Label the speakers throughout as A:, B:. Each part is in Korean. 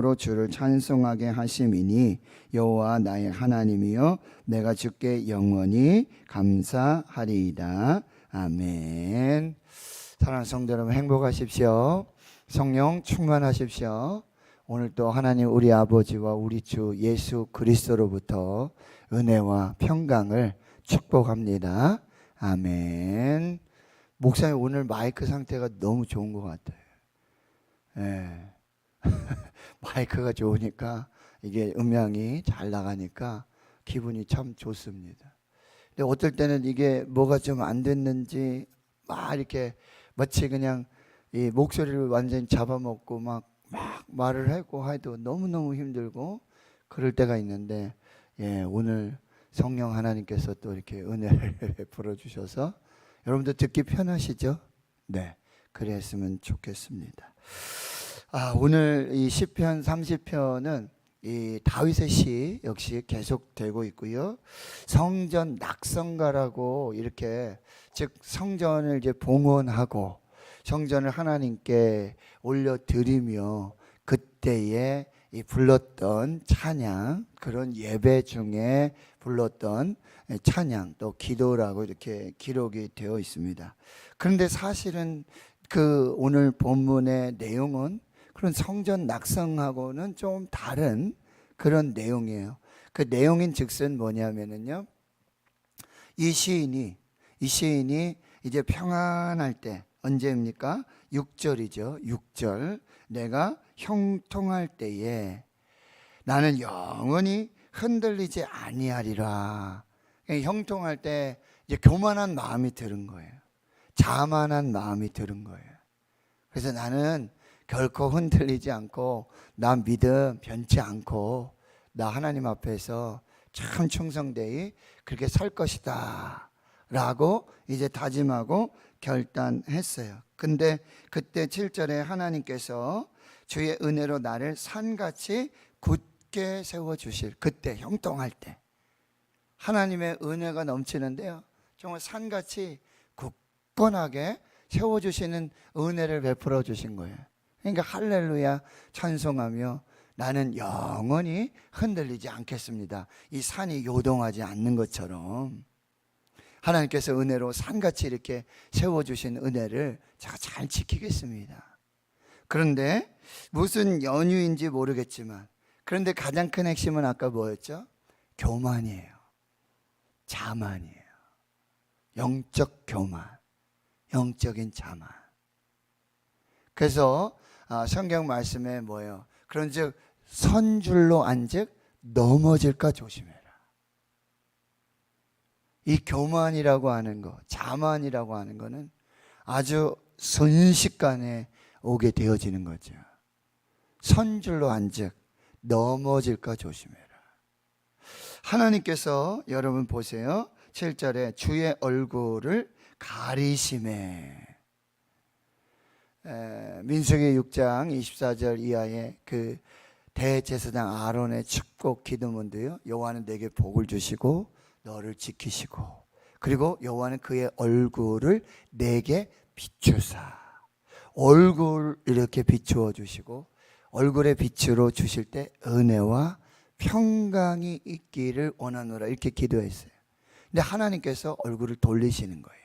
A: 로 주를 찬송하게 하심이니 여호와 나의 하나님이여 내가 주께 영원히 감사하리이다. 아멘. 사랑하는 성도 여러분, 행복하십시오. 성령 충만하십시오. 오늘 또 하나님 우리 아버지와 우리 주 예수 그리스도로부터 은혜와 평강을 축복합니다. 아멘. 목사님 오늘 마이크 상태가 너무 좋은 것 같아요. 예. 마이크가 좋으니까 이게 음향이 잘 나가니까 기분이 참 좋습니다. 근데 어떨 때는 이게 뭐가 좀 안 됐는지 막 이렇게 마치 그냥 이 목소리를 완전히 잡아먹고 막 말을 하고 해도 너무너무 힘들고 그럴 때가 있는데, 예, 오늘 성령 하나님께서 또 이렇게 은혜를 베풀어 주셔서 여러분들 듣기 편하시죠? 네, 그랬으면 좋겠습니다. 오늘 이 시편 30편은 이 다윗의 시 역시 계속되고 있고요. 성전 낙성가라고 이렇게 즉 성전을 이제 봉헌하고 성전을 하나님께 올려드리며 그때에 이 불렀던 찬양, 그런 예배 중에 불렀던 찬양 또 기도라고 이렇게 기록이 되어 있습니다. 그런데 사실은 그 오늘 본문의 내용은 그런 성전 낙성하고는 좀 다른 그런 내용이에요. 그 내용인 즉슨 뭐냐면은요, 이 시인이 이제 평안할 때, 언제입니까? 6절이죠. 6절. 내가 형통할 때에 나는 영원히 흔들리지 아니하리라. 형통할 때 이제 교만한 마음이 들은 거예요. 자만한 마음이 들은 거예요. 그래서 나는 결코 흔들리지 않고 나 믿음 변치 않고 나 하나님 앞에서 참 충성되이 그렇게 설 것이다 라고 이제 다짐하고 결단했어요. 근데 그때 7절에 하나님께서 주의 은혜로 나를 산같이 굳게 세워주실, 그때 형통할 때 하나님의 은혜가 넘치는데요, 정말 산같이 굳건하게 세워주시는 은혜를 베풀어 주신 거예요. 그러니까 할렐루야 찬송하며 나는 영원히 흔들리지 않겠습니다. 이 산이 요동하지 않는 것처럼 하나님께서 은혜로 산같이 이렇게 세워주신 은혜를 제가 잘 지키겠습니다. 그런데 무슨 연유인지 모르겠지만, 그런데 가장 큰 핵심은 아까 뭐였죠? 교만이에요. 자만이에요. 영적 교만, 영적인 자만. 그래서 성경 말씀에 뭐예요? 그런즉 선줄로 앉즉 넘어질까 조심해라. 이 교만이라고 하는 거, 자만이라고 하는 거는 아주 순식간에 오게 되어지는 거죠. 선줄로 앉즉 넘어질까 조심해라. 하나님께서 여러분 보세요. 7절에 주의 얼굴을 가리심에, 민수기 6장 24절 이하의 그 대제사장 아론의 축복 기도문도요, 여호와는 내게 복을 주시고 너를 지키시고 그리고 여호와는 그의 얼굴을 내게 비추사, 얼굴 이렇게 비추어 주시고 얼굴의 빛으로 주실 때 은혜와 평강이 있기를 원하노라, 이렇게 기도했어요. 근데 하나님께서 얼굴을 돌리시는 거예요.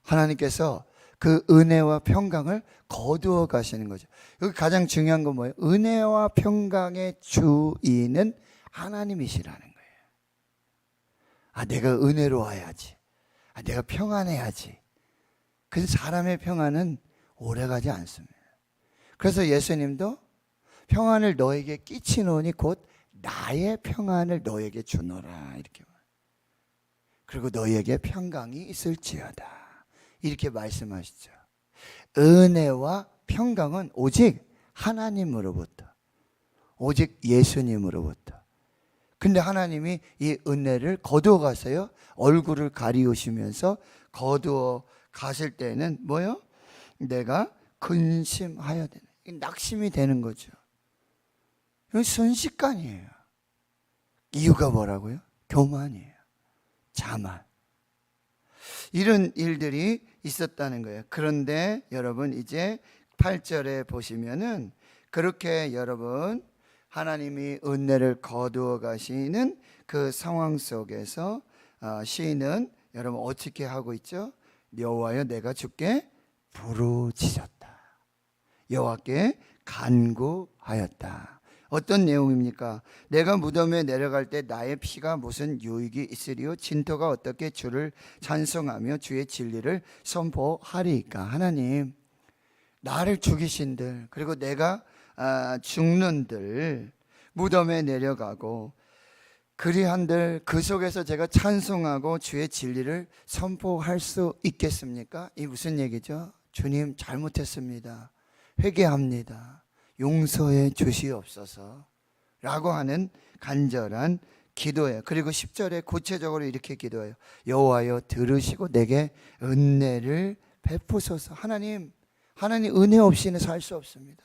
A: 하나님께서 그 은혜와 평강을 거두어 가시는 거죠. 여기 가장 중요한 건 뭐예요? 은혜와 평강의 주인은 하나님이시라는 거예요. 내가 은혜로워야지. 내가 평안해야지. 그래서 사람의 평안은 오래가지 않습니다. 그래서 예수님도 평안을 너에게 끼치노니 곧 나의 평안을 너에게 주노라, 이렇게. 그리고 너에게 평강이 있을지어다, 이렇게 말씀하시죠. 은혜와 평강은 오직 하나님으로부터, 오직 예수님으로부터. 근데 하나님이 이 은혜를 거두어 가세요. 얼굴을 가리우시면서 거두어 가실 때는 뭐요? 내가 근심하여 되는, 낙심이 되는 거죠. 이건 순식간이에요. 이유가 뭐라고요? 교만이에요. 자만. 이런 일들이 있었다는 거예요. 그런데 여러분 이제 8절에 보시면은 그렇게 여러분 하나님이 은혜를 거두어 가시는 그 상황 속에서 시인은 여러분 어떻게 하고 있죠? 여호와여 내가 주께 부르짖었다. 여호와께 간구하였다. 어떤 내용입니까? 내가 무덤에 내려갈 때 나의 피가 무슨 유익이 있으리요? 진토가 어떻게 주를 찬송하며 주의 진리를 선포하리이까? 하나님, 나를 죽이신들, 그리고 내가 죽는들 무덤에 내려가고 그리한들 그 속에서 제가 찬송하고 주의 진리를 선포할 수 있겠습니까? 이 무슨 얘기죠? 주님, 잘못했습니다. 회개합니다. 용서해 주시옵소서 라고 하는 간절한 기도예요. 그리고 10절에 구체적으로 이렇게 기도해요. 여호와여 들으시고 내게 은혜를 베푸소서. 하나님 은혜 없이는 살 수 없습니다.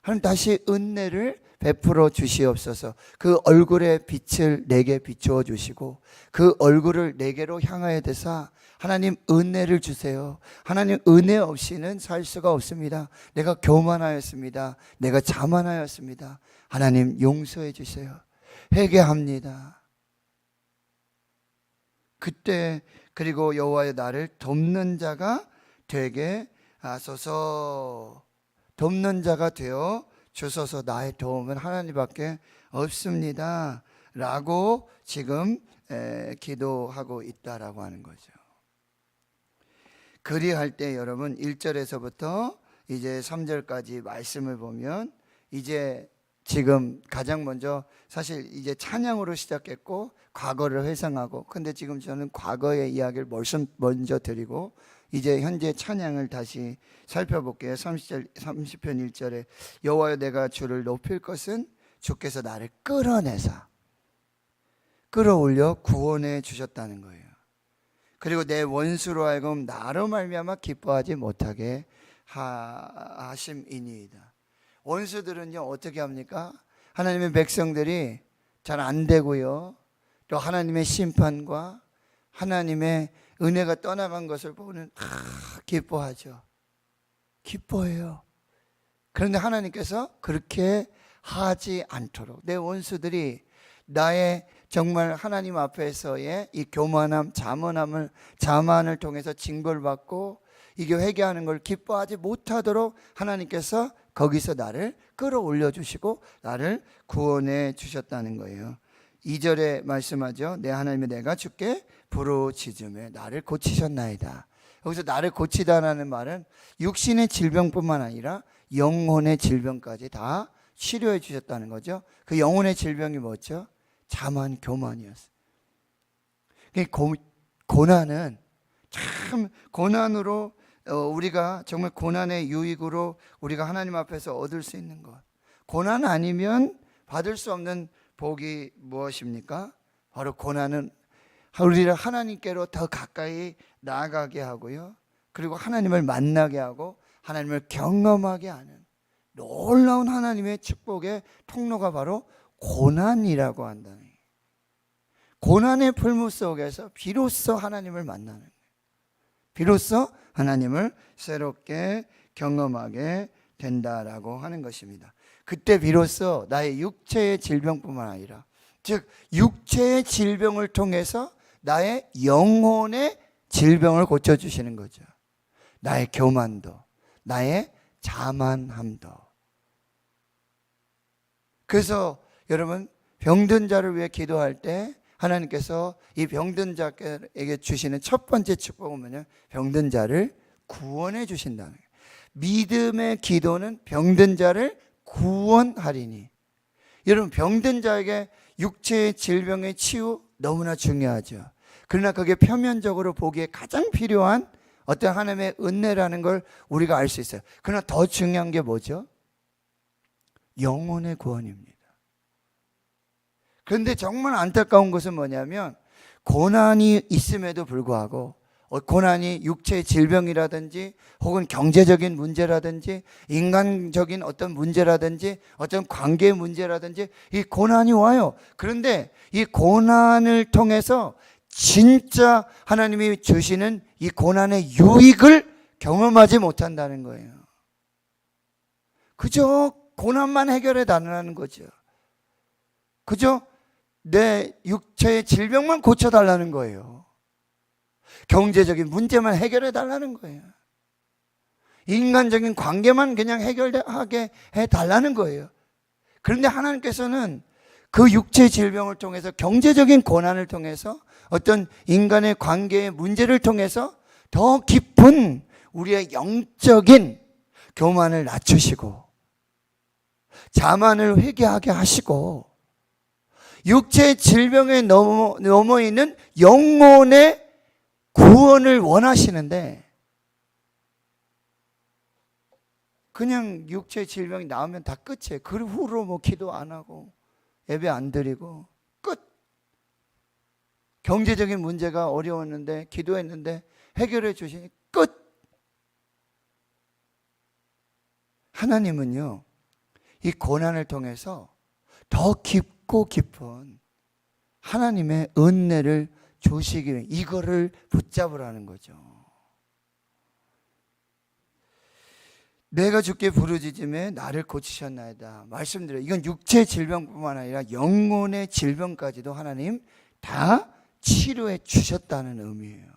A: 하나님 다시 은혜를 베풀어 주시옵소서. 그 얼굴의 빛을 내게 비추어 주시고 그 얼굴을 내게로 향하여 대사 하나님 은혜를 주세요. 하나님 은혜 없이는 살 수가 없습니다. 내가 교만하였습니다. 내가 자만하였습니다. 하나님 용서해 주세요. 회개합니다. 그때 그리고 여호와의 나를 돕는 자가 되게 하소서. 돕는 자가 되어 주소서. 나의 도움은 하나님밖에 없습니다 라고 지금 기도하고 있다라고 하는 거죠. 그리할 때 여러분 1절에서부터 이제 3절까지 말씀을 보면 이제 지금 가장 먼저 사실 이제 찬양으로 시작했고 과거를 회상하고, 근데 지금 저는 과거의 이야기를 먼저 드리고 이제 현재 찬양을 다시 살펴볼게요. 30편 1절에 여호와여 내가 주를 높일 것은 주께서 나를 끌어내사 끌어올려 구원해 주셨다는 거예요. 그리고 내 원수로 하여금 나로 말미암아 기뻐하지 못하게 하심이니이다. 원수들은요 어떻게 합니까? 하나님의 백성들이 잘 안 되고요, 또 하나님의 심판과 하나님의 은혜가 떠나간 것을 보고는 기뻐하죠. 기뻐해요. 그런데 하나님께서 그렇게 하지 않도록 내 원수들이 나의 정말 하나님 앞에서의 이 교만함, 자만을 통해서 징벌받고 이게 회개하는 걸 기뻐하지 못하도록 하나님께서 거기서 나를 끌어올려 주시고 나를 구원해 주셨다는 거예요. 2절에 말씀하죠. 내 하나님의 내가 주께 부르짖음에 나를 고치셨나이다. 여기서 나를 고치다라는 말은 육신의 질병뿐만 아니라 영혼의 질병까지 다 치료해 주셨다는 거죠. 그 영혼의 질병이 뭐죠? 자만, 교만이었어요. 고난은 참 고난으로 우리가 정말 고난의 유익으로 우리가 하나님 앞에서 얻을 수 있는 것, 고난 아니면 받을 수 없는 복이 무엇입니까? 바로 고난은 우리를 하나님께로 더 가까이 나아가게 하고요, 그리고 하나님을 만나게 하고 하나님을 경험하게 하는 놀라운 하나님의 축복의 통로가 바로 고난이라고 한다는 거예요. 고난의 풀무 속에서 비로소 하나님을 만나는 거예요. 비로소 하나님을 새롭게 경험하게 된다라고 하는 것입니다. 그때 비로소 나의 육체의 질병뿐만 아니라, 즉 육체의 질병을 통해서 나의 영혼의 질병을 고쳐주시는 거죠. 나의 교만도, 나의 자만함도. 그래서 여러분 병든 자를 위해 기도할 때 하나님께서 이 병든 자에게 주시는 첫 번째 축복은 뭐냐? 병든 자를 구원해 주신다는 거예요. 믿음의 기도는 병든 자를 구원하리니. 여러분 병든 자에게 육체의 질병의 치유 너무나 중요하죠. 그러나 그게 표면적으로 보기에 가장 필요한 어떤 하나님의 은혜라는 걸 우리가 알 수 있어요. 그러나 더 중요한 게 뭐죠? 영혼의 구원입니다. 그런데 정말 안타까운 것은 뭐냐면 고난이 있음에도 불구하고, 고난이 육체의 질병이라든지 혹은 경제적인 문제라든지 인간적인 어떤 문제라든지 어떤 관계의 문제라든지 이 고난이 와요. 그런데 이 고난을 통해서 진짜 하나님이 주시는 이 고난의 유익을 경험하지 못한다는 거예요. 그저 고난만 해결해 달라는 거죠. 그죠? 내 육체의 질병만 고쳐달라는 거예요. 경제적인 문제만 해결해 달라는 거예요. 인간적인 관계만 그냥 해결하게 해달라는 거예요. 그런데 하나님께서는 그 육체의 질병을 통해서, 경제적인 고난을 통해서, 어떤 인간의 관계의 문제를 통해서 더 깊은 우리의 영적인 교만을 낮추시고 자만을 회개하게 하시고 육체의 질병에 넘어 있는 영혼의 구원을 원하시는데, 그냥 육체의 질병이 나오면 다 끝이에요. 그 후로 뭐 기도 안 하고 예배 안 드리고 끝. 경제적인 문제가 어려웠는데 기도했는데 해결해 주시니 끝. 하나님은요, 이 고난을 통해서 더 깊고 깊은 하나님의 은혜를 주시기 위해 이거를 붙잡으라는 거죠. 내가 주께 부르짖음에 나를 고치셨나이다 말씀드려요. 이건 육체의 질병뿐만 아니라 영혼의 질병까지도 하나님 다 치료해 주셨다는 의미예요.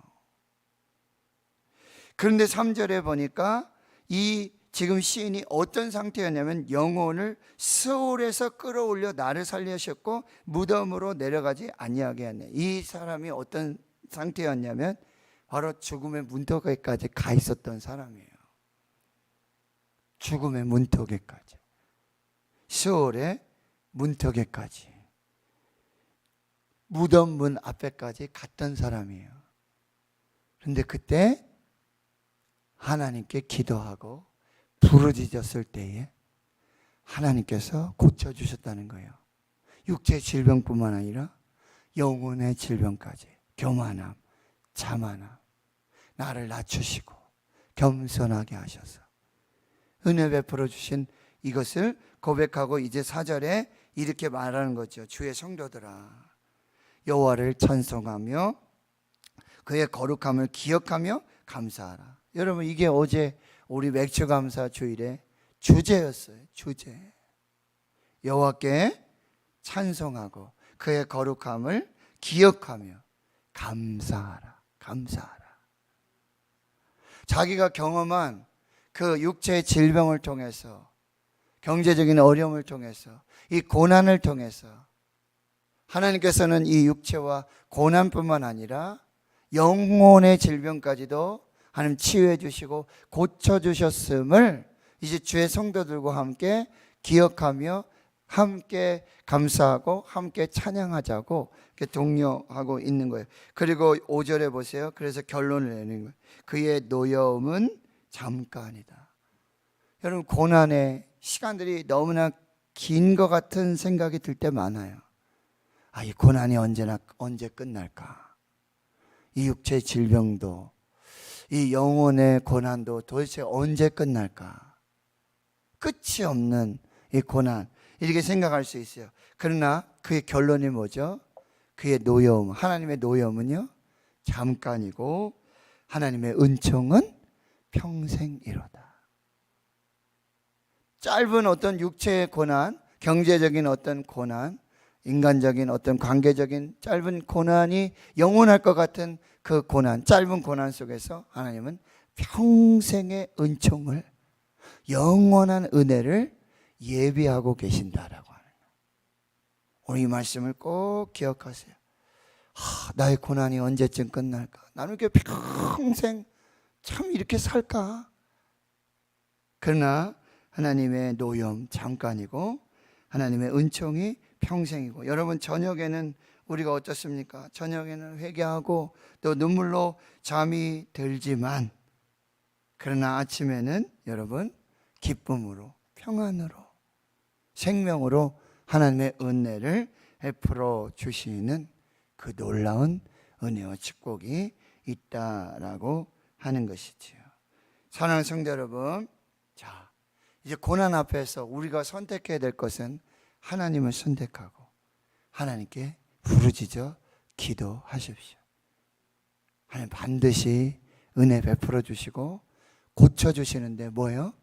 A: 그런데 3절에 보니까 이 지금 시인이 어떤 상태였냐면, 영혼을 스올에서 끌어올려 나를 살리셨고 무덤으로 내려가지 아니하게 하네. 이 사람이 어떤 상태였냐면 바로 죽음의 문턱에까지 가 있었던 사람이에요. 죽음의 문턱에까지, 스올의 문턱에까지, 무덤 문 앞에까지 갔던 사람이에요. 그런데 그때 하나님께 기도하고 부르짖었을 때에 하나님께서 고쳐주셨다는 거예요. 육체의 질병뿐만 아니라 영혼의 질병까지, 교만함, 자만함, 나를 낮추시고 겸손하게 하셔서 은혜 베풀어 주신 이것을 고백하고 이제 4절에 이렇게 말하는 거죠. 주의 성도들아, 여호와를 찬송하며 그의 거룩함을 기억하며 감사하라. 여러분, 이게 어제 우리 맥주감사 주일의 주제였어요. 주제. 여호와께 찬송하고 그의 거룩함을 기억하며 감사하라. 감사하라. 자기가 경험한 그 육체의 질병을 통해서, 경제적인 어려움을 통해서, 이 고난을 통해서 하나님께서는 이 육체와 고난뿐만 아니라 영혼의 질병까지도 하나님 치유해 주시고 고쳐 주셨음을 이제 주의 성도들과 함께 기억하며 함께 감사하고 함께 찬양하자고 이렇게 독려하고 있는 거예요. 그리고 5절에 보세요. 그래서 결론을 내는 거예요. 그의 노여움은 잠깐이다. 여러분, 고난의 시간들이 너무나 긴 것 같은 생각이 들 때 많아요. 이 고난이 언제 끝날까? 이 육체의 질병도, 이 영혼의 고난도 도대체 언제 끝날까? 끝이 없는 이 고난, 이렇게 생각할 수 있어요. 그러나 그의 결론이 뭐죠? 그의 노여움, 하나님의 노여움은요, 잠깐이고 하나님의 은총은 평생이로다. 짧은 어떤 육체의 고난, 경제적인 어떤 고난, 인간적인 어떤 관계적인 짧은 고난이 영원할 것 같은 그 고난, 짧은 고난 속에서 하나님은 평생의 은총을, 영원한 은혜를 예비하고 계신다라고 하는 거예요. 오늘 이 말씀을 꼭 기억하세요. 나의 고난이 언제쯤 끝날까? 나는 이렇게 평생 참 이렇게 살까? 그러나 하나님의 노여움 잠깐이고 하나님의 은총이 평생이고, 여러분, 저녁에는 우리가 어떻습니까? 저녁에는 회개하고 또 눈물로 잠이 들지만, 그러나 아침에는 여러분 기쁨으로, 평안으로, 생명으로 하나님의 은혜를 베풀어 주시는 그 놀라운 은혜와 축복이 있다라고 하는 것이지요. 사랑하는 성도 여러분, 자, 이제 고난 앞에서 우리가 선택해야 될 것은 하나님을 선택하고 하나님께 부르짖어 기도하십시오. 하나님 반드시 은혜 베풀어 주시고 고쳐 주시는데 뭐예요?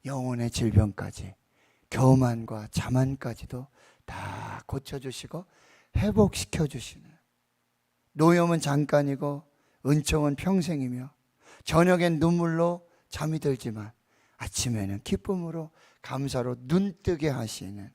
A: 영혼의 질병까지, 교만과 자만까지도 다 고쳐주시고 회복시켜주시는, 노염은 잠깐이고 은총은 평생이며 저녁엔 눈물로 잠이 들지만 아침에는 기쁨으로 감사로 눈뜨게 하시는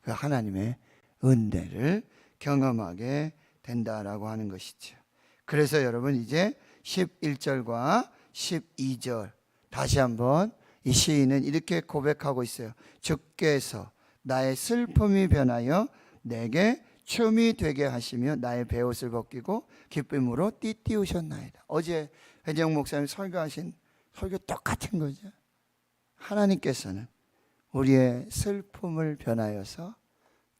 A: 그 하나님의 은혜를 경험하게 된다라고 하는 것이죠. 그래서 여러분 이제 11절과 12절 다시 한번 이 시인은 이렇게 고백하고 있어요. 주께서 나의 슬픔이 변하여 내게 춤이 되게 하시며 나의 베옷을 벗기고 기쁨으로 띠띠우셨나이다. 어제 회정 목사님 설교하신 설교 똑같은 거죠. 하나님께서는 우리의 슬픔을 변하여서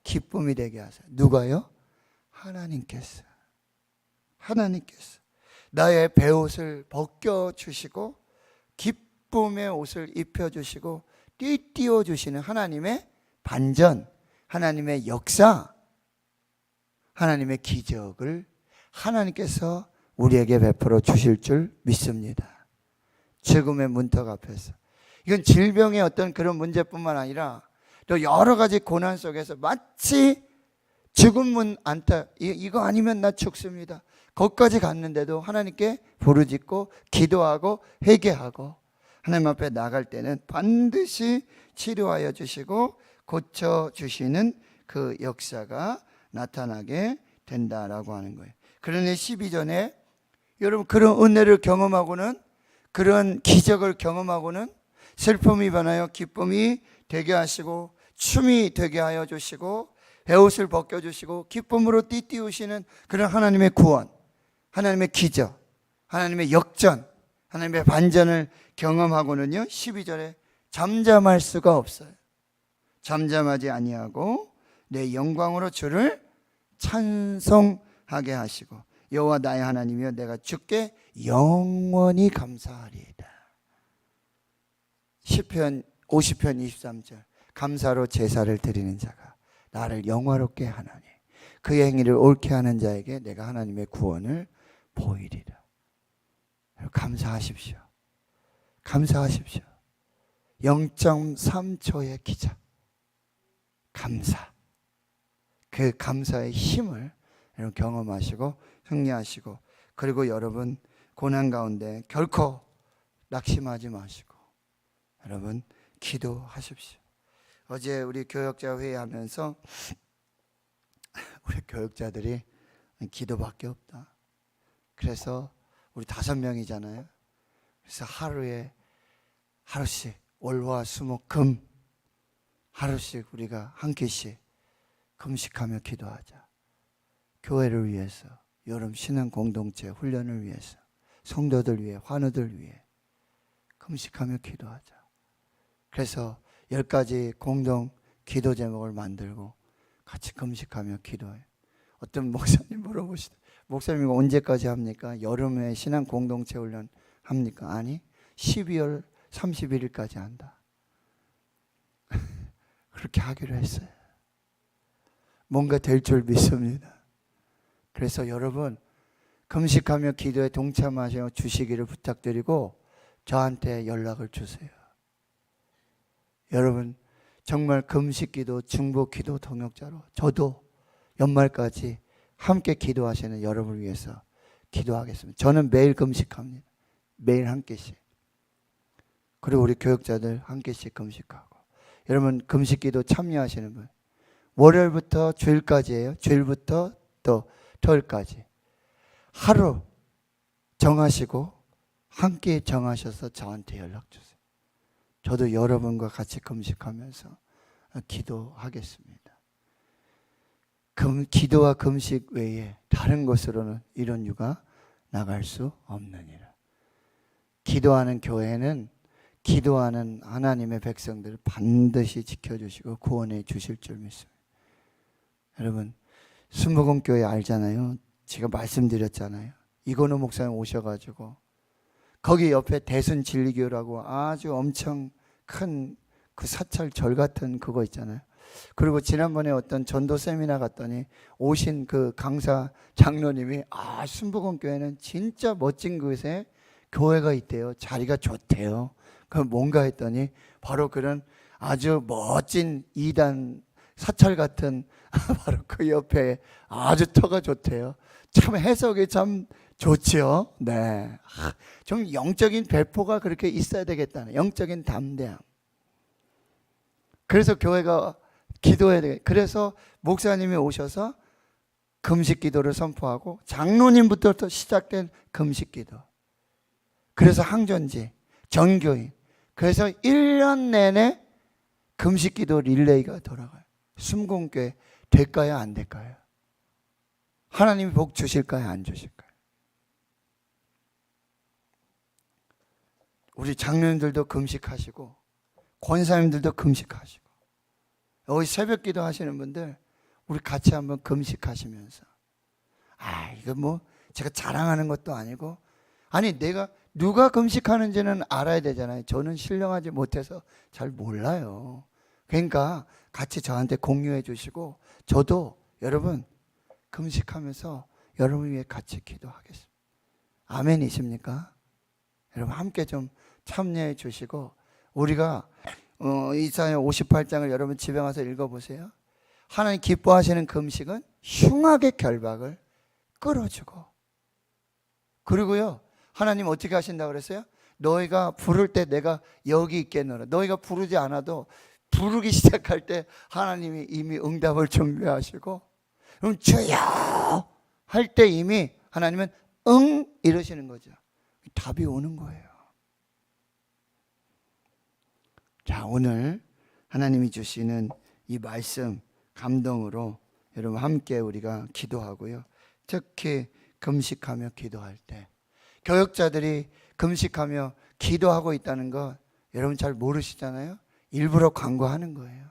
A: 기쁨이 되게 하세요. 누가요? 하나님께서 나의 베옷을 벗겨주시고 기쁨의 옷을 입혀주시고 띠띠워주시는 하나님의 반전, 하나님의 역사, 하나님의 기적을 하나님께서 우리에게 베풀어 주실 줄 믿습니다. 죽음의 문턱 앞에서, 이건 질병의 어떤 그런 문제뿐만 아니라 또 여러 가지 고난 속에서 마치 죽은 문 안타, 이거 아니면 나 죽습니다, 거기까지 갔는데도 하나님께 부르짖고 기도하고 회개하고 하나님 앞에 나갈 때는 반드시 치료하여 주시고 고쳐주시는 그 역사가 나타나게 된다라고 하는 거예요. 그러니 12전에 여러분 그런 은혜를 경험하고는, 그런 기적을 경험하고는 슬픔이 변하여 기쁨이 되게 하시고 춤이 되게 하여 주시고 베옷을 벗겨주시고 기쁨으로 띠띠우시는 그런 하나님의 구원, 하나님의 기적, 하나님의 역전, 하나님의 반전을 경험하고는요 12절에 잠잠할 수가 없어요. 잠잠하지 아니하고 내 영광으로 주를 찬송하게 하시고 여호와 나의 하나님이여 내가 주께 영원히 감사하리이다. 시편 50편 23절 감사로 제사를 드리는 자가 나를 영화롭게 하나니 그의 행위를 옳게 하는 자에게 내가 하나님의 구원을 보이리라. 감사하십시오. 감사하십시오. 0.3초의 기적, 감사, 그 감사의 힘을 여러분 경험하시고 승리하시고, 그리고 여러분 고난 가운데 결코 낙심하지 마시고 여러분 기도하십시오. 어제 우리 교역자 회의하면서 우리 교역자들이 기도밖에 없다. 그래서 우리 5명이잖아요. 그래서 하루씩 월화수목금 하루씩 우리가 한 끼씩 금식하며 기도하자. 교회를 위해서, 여름 신앙 공동체 훈련을 위해서, 성도들 위해, 환우들 위해 금식하며 기도하자. 그래서 10가지 공동 기도 제목을 만들고 같이 금식하며 기도해요. 어떤 목사님 물어보시더라고요. 목사님 이거 언제까지 합니까? 여름에 신앙 공동체 훈련 합니까? 아니, 12월 31일까지 한다. 그렇게 하기로 했어요. 뭔가 될 줄 믿습니다. 그래서 여러분 금식하며 기도에 동참하셔 주시기를 부탁드리고 저한테 연락을 주세요. 여러분 정말 금식기도, 중보기도 동역자로 저도 연말까지 함께 기도하시는 여러분을 위해서 기도하겠습니다. 저는 매일 금식합니다. 매일 한 끼씩. 그리고 우리 교역자들 한 끼씩 금식하고. 여러분 금식기도 참여하시는 분 월요일부터 주일까지예요. 주일부터 또 토요일까지 하루 정하시고 한 끼 정하셔서 저한테 연락 주세요. 저도 여러분과 같이 금식하면서 기도하겠습니다. 기도와 금식 외에 다른 것으로는 이런 유가 나갈 수 없느니라. 기도하는 교회는 기도하는 하나님의 백성들을 반드시 지켜주시고 구원해 주실 줄 믿습니다. 여러분 순복음교회 알잖아요. 제가 말씀드렸잖아요. 이건호 목사님 오셔가지고 거기 옆에 대순진리교라고 아주 엄청 큰 그 사찰절 같은 그거 있잖아요. 그리고 지난번에 어떤 전도 세미나 갔더니 오신 그 강사 장로님이 순복음교회는 진짜 멋진 곳에 교회가 있대요. 자리가 좋대요. 그럼 뭔가 했더니 바로 그런 아주 멋진 2단 사찰 같은 바로 그 옆에 아주 터가 좋대요. 참 해석이 참 좋지요. 네. 좀 영적인 배포가 그렇게 있어야 되겠다는 영적인 담대함. 그래서 교회가 기도해야 돼. 그래서 목사님이 오셔서 금식 기도를 선포하고 장로님부터 시작된 금식 기도. 그래서 항전지, 전교인. 그래서 1년 내내 금식 기도 릴레이가 돌아가요. 숨공교회 될까요? 안 될까요? 하나님이 복 주실까요? 안 주실까요? 우리 장로님들도 금식하시고 권사님들도 금식하시고 여기 새벽 기도 하시는 분들 우리 같이 한번 금식하시면서 이거 뭐 제가 자랑하는 것도 아니고 아니 내가 누가 금식하는지는 알아야 되잖아요. 저는 신령하지 못해서 잘 몰라요. 그러니까 같이 저한테 공유해 주시고 저도 여러분 금식하면서 여러분 위해 같이 기도하겠습니다. 아멘이십니까? 여러분 함께 좀 참여해 주시고 우리가 이사야 58장을 여러분 집에 가서 읽어보세요. 하나님 기뻐하시는 금식은 흉악의 결박을 끌어주고 그리고요 하나님 어떻게 하신다고 그랬어요? 너희가 부를 때 내가 여기 있겠노라. 너희가 부르지 않아도 부르기 시작할 때 하나님이 이미 응답을 준비하시고 그럼 주여 할 때 이미 하나님은 응 이러시는 거죠. 답이 오는 거예요. 자, 오늘 하나님이 주시는 이 말씀 감동으로 여러분 함께 우리가 기도하고요. 특히 금식하며 기도할 때 교역자들이 금식하며 기도하고 있다는 거 여러분 잘 모르시잖아요. 일부러 광고하는 거예요.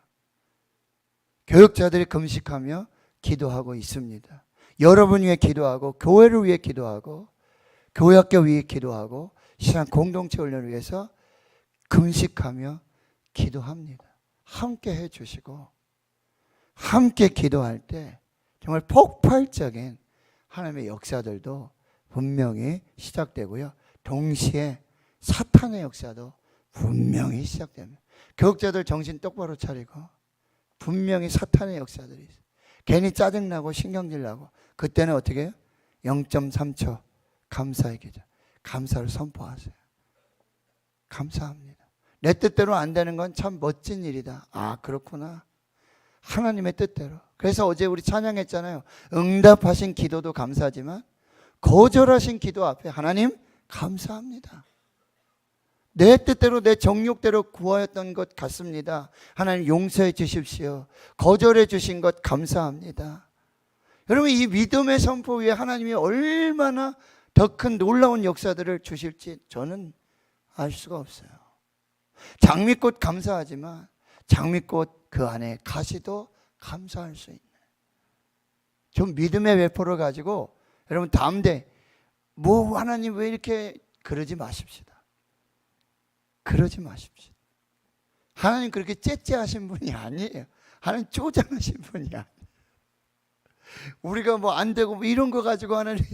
A: 교역자들이 금식하며 기도하고 있습니다. 여러분 위해 기도하고 교회를 위해 기도하고 교회학교 위해 기도하고 신앙 공동체 훈련을 위해서 금식하며 기도합니다. 함께 해주시고 함께 기도할 때 정말 폭발적인 하나님의 역사들도 분명히 시작되고요. 동시에 사탄의 역사도 분명히 시작됩니다. 교육자들 정신 똑바로 차리고 분명히 사탄의 역사들이 있어요. 괜히 짜증나고 신경질나고 그때는 어떻게 해요? 0.3초 감사의 기도. 감사를 선포하세요. 감사합니다. 내 뜻대로 안 되는 건 참 멋진 일이다. 그렇구나. 하나님의 뜻대로. 그래서 어제 우리 찬양했잖아요. 응답하신 기도도 감사하지만 거절하신 기도 앞에 하나님 감사합니다. 내 뜻대로 내 정욕대로 구하였던 것 같습니다. 하나님 용서해 주십시오. 거절해 주신 것 감사합니다. 여러분 이 믿음의 선포 위에 하나님이 얼마나 더 큰 놀라운 역사들을 주실지 저는 알 수가 없어요. 장미꽃 감사하지만 장미꽃 그 안에 가시도 감사할 수 있는 좀 믿음의 배포를 가지고 여러분 다음대 뭐 하나님 왜 이렇게 그러지 마십시다. 그러지 마십시오. 하나님 그렇게 째째하신 분이 아니에요. 하나님 쪼잔하신 분이 아니에요. 우리가 뭐 안 되고 뭐 이런 거 가지고 하나님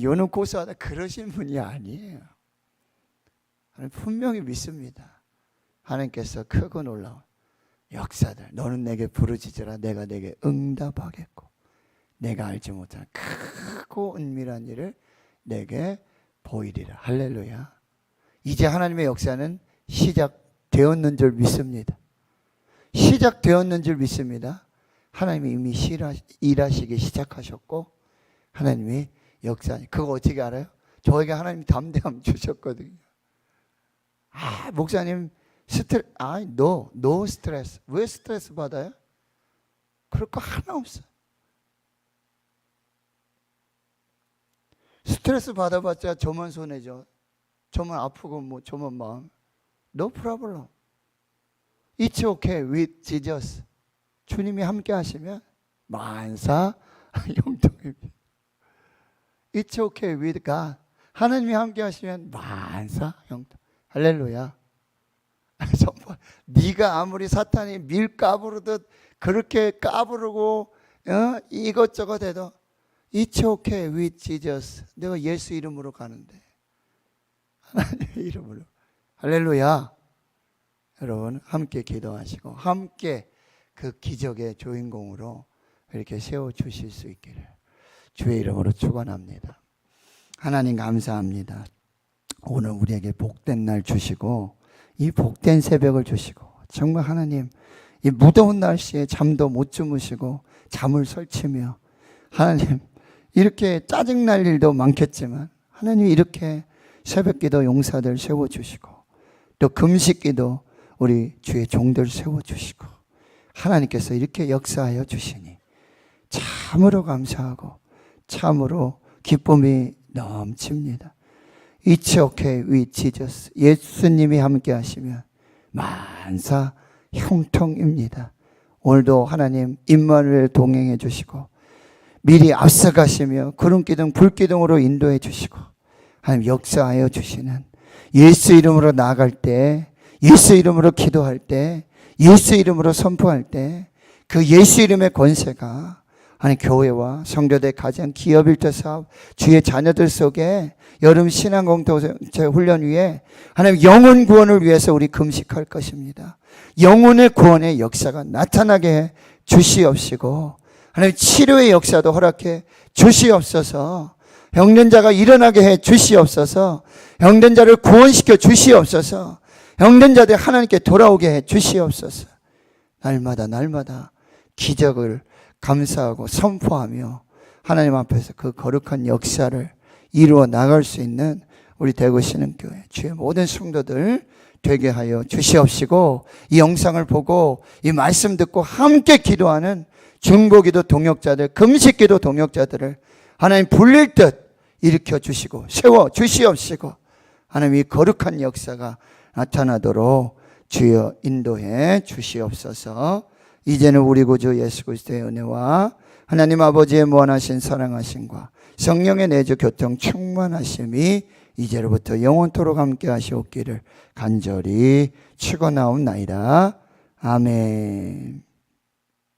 A: 요는 고소하다 그러신 분이 아니에요. 하나님 분명히 믿습니다. 하나님께서 크고 놀라운 역사들 너는 내게 부르짖으라 내가 내게 응답하겠고 내가 알지 못하는 크고 은밀한 일을 내게 보이리라. 할렐루야. 이제 하나님의 역사는 시작되었는 줄 믿습니다. 시작되었는 줄 믿습니다. 하나님이 이미 일하시기 시작하셨고 하나님이 역사 그거 어떻게 알아요? 저에게 하나님이 담대함 주셨거든요. 목사님 노 스트레스. 왜 스트레스 받아요? 그럴 거 하나 없어요. 스트레스 받아봤자 저만 손해죠. 저만 아프고 뭐 저만 마음. No problem. It's okay with Jesus. 주님이 함께 하시면 만사 형통입니다. It's okay with God. 하나님이 함께 하시면 만사 형통. 할렐루야. 정말 네가 아무리 사탄이 밀 까부르듯 그렇게 까부르고 이것저것 해도 It's okay with Jesus. 내가 예수 이름으로 가는데 하나님의 이름으로. 할렐루야. 여러분 함께 기도하시고 함께 그 기적의 주인공으로 이렇게 세워주실 수 있기를 주의 이름으로 축원합니다. 하나님 감사합니다. 오늘 우리에게 복된 날 주시고 이 복된 새벽을 주시고 정말 하나님 이 무더운 날씨에 잠도 못 주무시고 잠을 설치며 하나님 이렇게 짜증날 일도 많겠지만 하나님 이렇게 새벽기도 용사들 세워주시고 또 금식기도 우리 주의 종들 세워주시고 하나님께서 이렇게 역사하여 주시니 참으로 감사하고 참으로 기쁨이 넘칩니다. It's okay with Jesus. 예수님이 함께 하시면 만사 형통입니다. 오늘도 하나님 임마누엘 동행해 주시고 미리 앞서가시며 구름기둥 불기둥으로 인도해 주시고 하나님 역사하여 주시는 예수 이름으로 나아갈 때 예수 이름으로 기도할 때 예수 이름으로 선포할 때 그 예수 이름의 권세가 하나님 교회와 성도들 가정 기업 일터 사업 주의 자녀들 속에 여름 신앙 공동체 훈련 위에 하나님 영혼 구원을 위해서 우리 금식할 것입니다. 영혼의 구원의 역사가 나타나게 해 주시옵시고 하나님 치료의 역사도 허락해 주시옵소서. 병든 자가 일어나게 해 주시옵소서. 병든 자를 구원시켜 주시옵소서. 병든 자들 하나님께 돌아오게 해 주시옵소서. 날마다 기적을 감사하고 선포하며 하나님 앞에서 그 거룩한 역사를 이루어 나갈 수 있는 우리 대구신흥교회 주의 모든 성도들 되게 하여 주시옵시고 이 영상을 보고 이 말씀 듣고 함께 기도하는 중보기도 동역자들 금식기도 동역자들을 하나님 불릴 듯 일으켜 주시고 세워 주시옵시고 하나님 이 거룩한 역사가 나타나도록 주여 인도해 주시옵소서. 이제는 우리 구주 예수 그리스도의 은혜와 하나님 아버지의 무한하신 사랑하심과 성령의 내주 교통 충만하심이 이제로부터 영원토록 함께 하시옵기를 간절히 축원하옵나이다. 아멘.